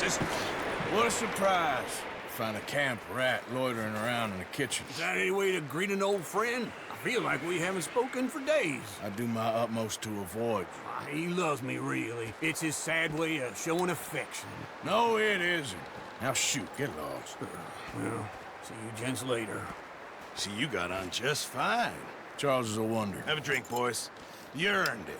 Just What a surprise. Find a camp rat loitering around in the kitchen. is that any way to greet an old friend? I feel like we haven't spoken for days. I do my utmost to avoid you. He loves me, really. It's his sad way of showing affection. No, it isn't. Now shoot, get lost. Well, see you gents later. See, you got on just fine. Charles is a wonder. Have a drink, boys. You earned it.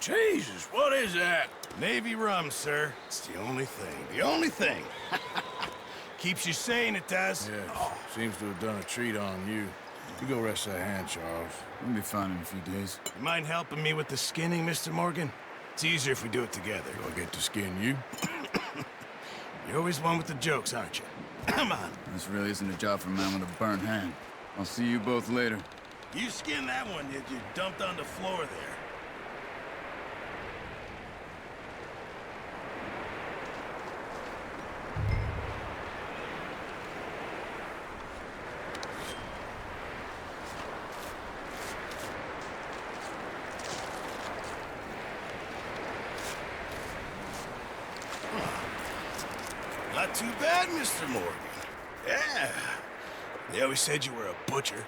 Jesus, what is that? Navy rum, sir. It's the only thing. The only thing. Keeps you sane, it does. Yes, seems to have done a treat on you. You go rest that hand, Charles. We'll be fine in a few days. You mind helping me with the skinning, Mr. Morgan? It's easier if we do it together. Do I get to skin you? You're always one with the jokes, aren't you? Come on. This really isn't a job for a man with a burnt hand. I'll see you both later. You skinned that one you dumped on the floor there. Not too bad, Mr. Morgan. Yeah. They always said you were a butcher.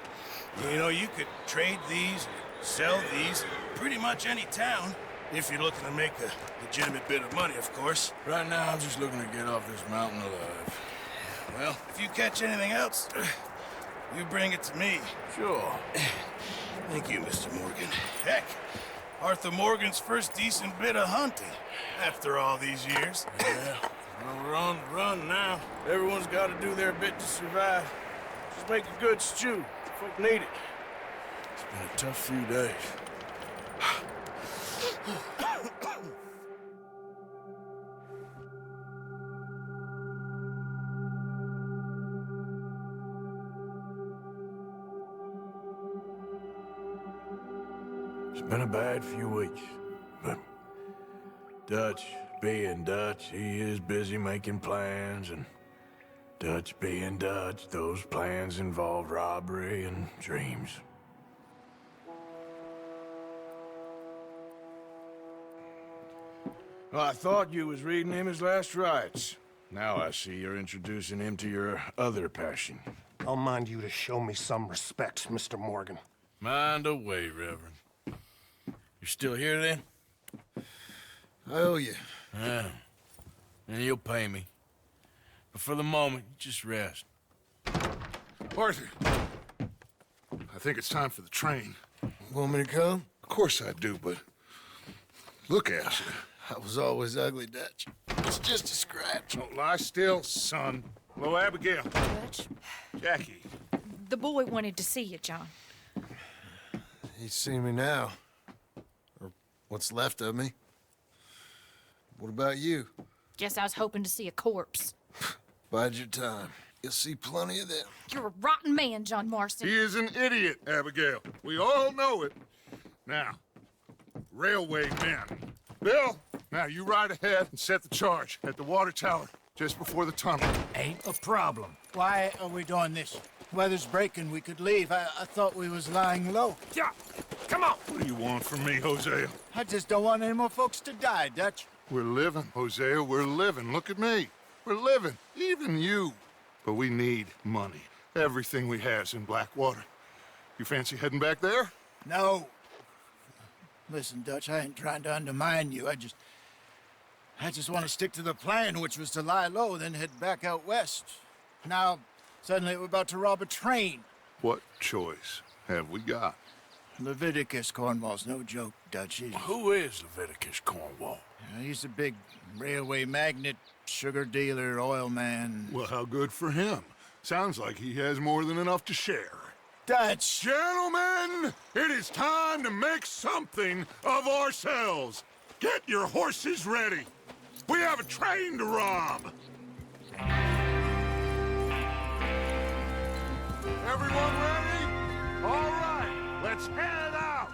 You know, you could trade these, or sell these, in pretty much any town. If you're looking to make a legitimate bit of money, of course. Right now, I'm just looking to get off this mountain alive. Well, if you catch anything else, you bring it to me. Sure. Thank you, Mr. Morgan. Heck, Arthur Morgan's first decent bit of hunting after all these years. Yeah. Well, we're on the run now. Everyone's got to do their bit to survive. Just make a good stew. Folk need it. It's been a tough few days. It's been a bad few weeks, but Dutch being Dutch, he is busy making plans, and Dutch being Dutch, those plans involve robbery and dreams. Well, I thought you was reading him his last rites. Now I see you're introducing him to your other passion. I'll mind you to show me some respect, Mr. Morgan. Mind away, Reverend. You're still here, then? I owe you. Yeah. And you'll pay me. But for the moment, just rest. Arthur, I think it's time for the train. Want me to come? Of course I do, but look at you. I was always ugly, Dutch. It's just a scratch. Don't lie still, son. Hello, Abigail. Dutch, Jackie. the boy wanted to see you, John. He's seen me now. Or what's left of me. What about you? Guess I was hoping to see a corpse. Bide your time. You'll see plenty of them. You're a rotten man, John Marston. He is an idiot, Abigail. We all know it. Now, railway men. Bill, now you ride ahead and set the charge at the water tower just before the tunnel. Ain't a problem. Why are we doing this? Weather's breaking. We could leave. I thought we was lying low. Yeah, come on. What do you want from me, Hosea? I just don't want any more folks to die, Dutch. We're living, Hosea. We're living. Look at me. We're living. Even you. But we need money. Everything we has in Blackwater. You fancy heading back there? No. Listen, Dutch, I ain't trying to undermine you. I just want to stick to the plan, which was to lie low, then head back out west. Now, suddenly we're about to rob a train. What choice have we got? Leviticus Cornwall's no joke, Dutch. Who is Leviticus Cornwall? He's a big railway magnate, sugar dealer, oil man. Well, how good for him. Sounds like he has more than enough to share. Dutch! Gentlemen, it is time to make something of ourselves. Get your horses ready. We have a train to rob. Everyone ready? All right, let's head out.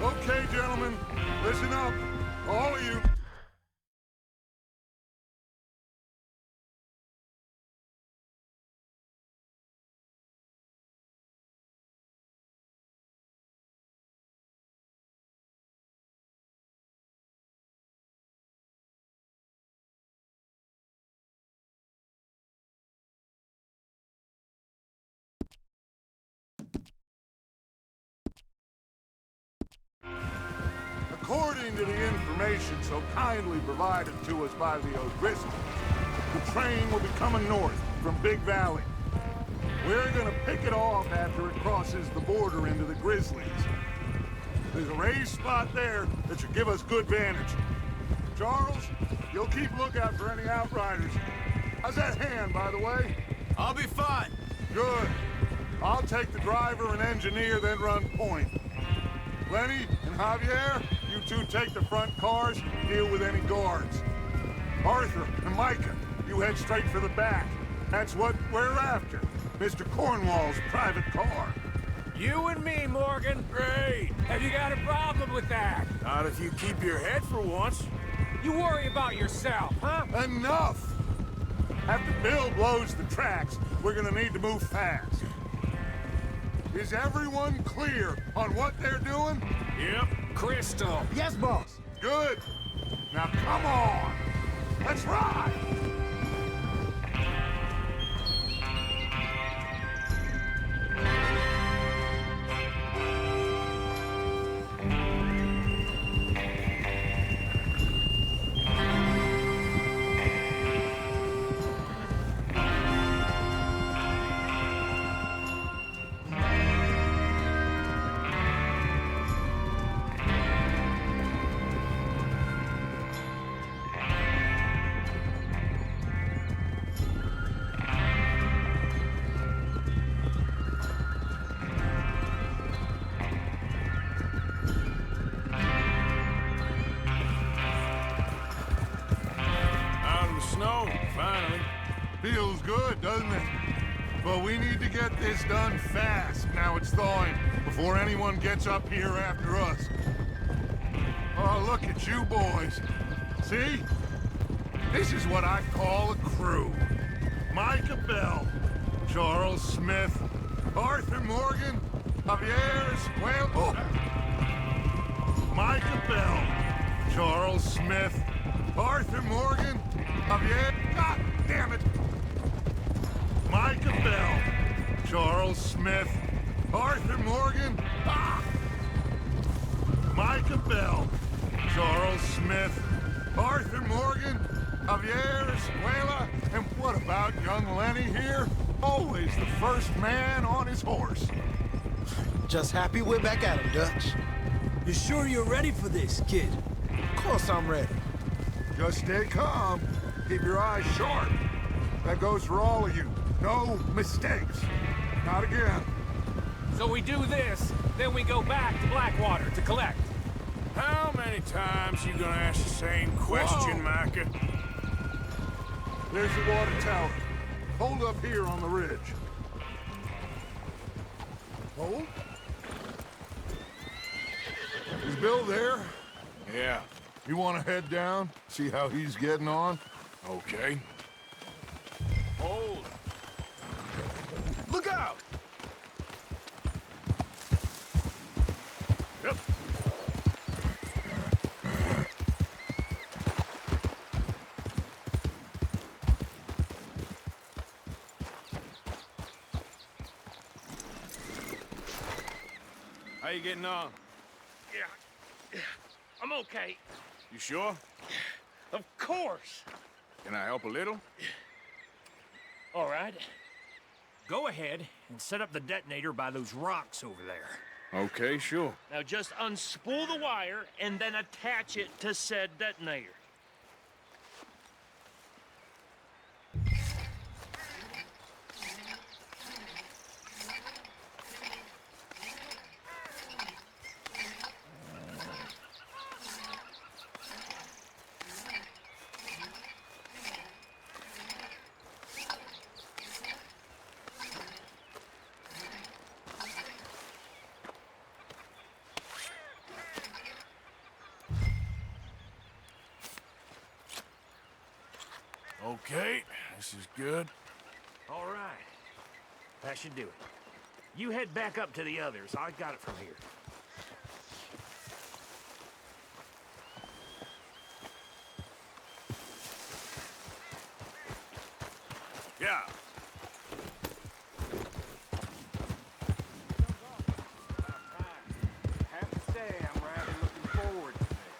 Okay, gentlemen, listen up, all of you. According to the information so kindly provided to us by the O'Driscolls, the train will be coming north from Big Valley. We're gonna pick it off after it crosses the border into the Grizzlies. There's a raised spot there that should give us good vantage. Charles, you'll keep lookout for any outriders. How's that hand, by the way? I'll be fine. Good. I'll take the driver and engineer, then run point. Lenny and Javier, you two take the front cars and deal with any guards. Arthur and Micah, you head straight for the back. That's what we're after. Mr. Cornwall's private car. You and me, Morgan. Great. Have you got a problem with that? Not if you keep your head for once. You worry about yourself, huh? Enough! After Bill blows the tracks, we're gonna need to move fast. Is everyone clear on what they're doing? Yep. Crystal. Yes, boss. Good. Now come on. Let's ride. Feels good, doesn't it? But we need to get this done fast, now it's thawing, before anyone gets up here after us. Oh, look at you boys. See? This is what I call a crew. Micah Bell, Charles Smith, Arthur Morgan, Javier Escuel... Oh! Micah Bell, Charles Smith, Arthur Morgan, Javier... God damn it! Micah Bell, Charles Smith, Arthur Morgan... Ah! Micah Bell, Charles Smith, Arthur Morgan, Javier Escuela, and what about young Lenny here? Always the first man on his horse. Just happy we're back at him, Dutch. You sure you're ready for this, kid? Of course I'm ready. Just stay calm. Keep your eyes sharp. That goes for all of you. No mistakes. Not again. So we do this, then we go back to Blackwater to collect. How many times you gonna ask the same question, Micah? There's the water tower. Hold up here on the ridge. Hold. Is Bill there? Yeah. You want to head down? See how he's getting on? Okay. Hold. Look out! Yep. How you getting on? Yeah. I'm okay. You sure? Of course. Can I help a little? All right. Go ahead and set up the detonator by those rocks over there. Okay, sure. Now just unspool the wire and then attach it to said detonator. Okay, this is good. All right. That should do it. You head back up to the others. I got it from here. Yeah. I have to say, I'm rather looking forward to this.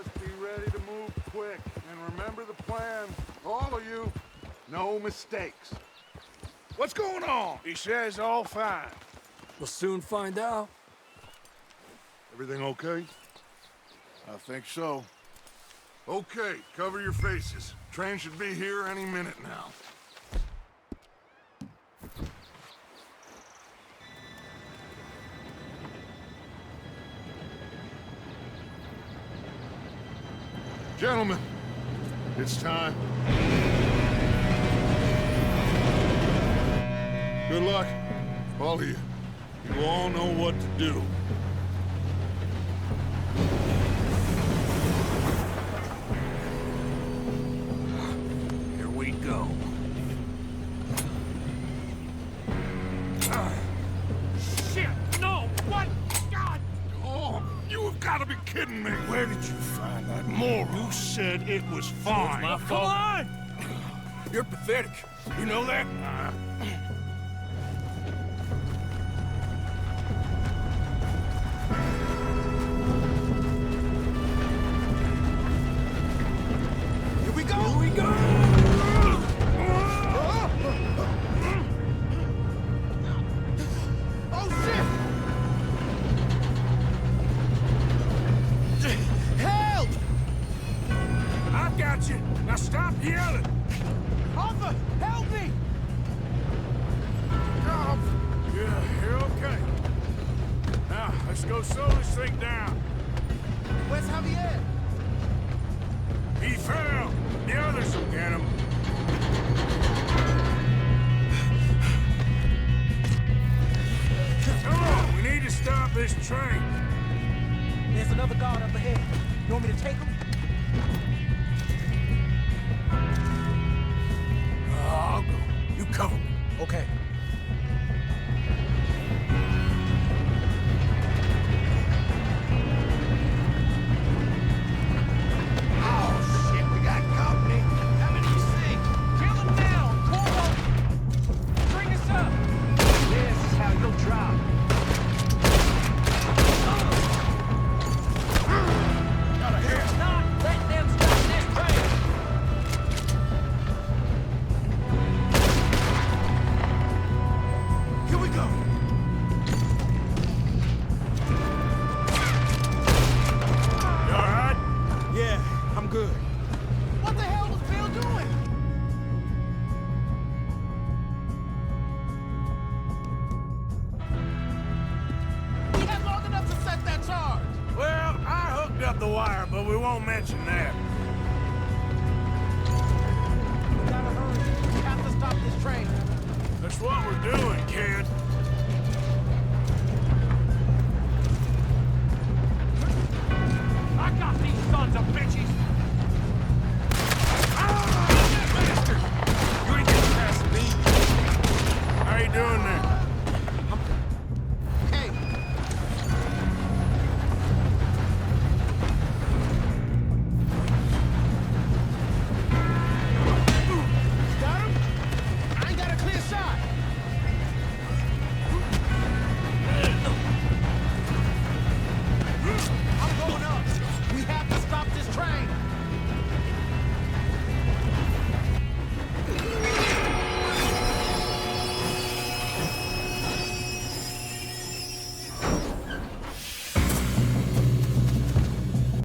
Just be ready to move quick. And remember the plan. All of you. No mistakes. What's going on? He says all fine. We'll soon find out. Everything okay? I think so. Okay, cover your faces. Train should be here any minute now. Gentlemen, it's time. Good luck, all of you. You all know what to do. Here we go. Shit! No! What? God! Oh, you have got to be kidding me. Where did you find that moron? You said it was fine. My fault. Come on! You're pathetic. You know that? Here we go! Here we go! Oh, shit! Help! I've got you. Now stop yelling. Arthur, help me! Yeah, you're okay. Now, let's go slow this thing down. Where's Javier? He fell. The others will get him. Come on, we need to stop this train. There's another guard up ahead. You want me to take him? I'll go. You cover me. Okay. Oh, shit, we got company. How many you see? Kill him down, Corvo! Bring us up! This is how you'll drop. Not let them stop this train! Here we go. You all right? Yeah, I'm good. What the hell was Bill doing? He had long enough to set that charge. Well, I hooked up the wire, but we won't mention that.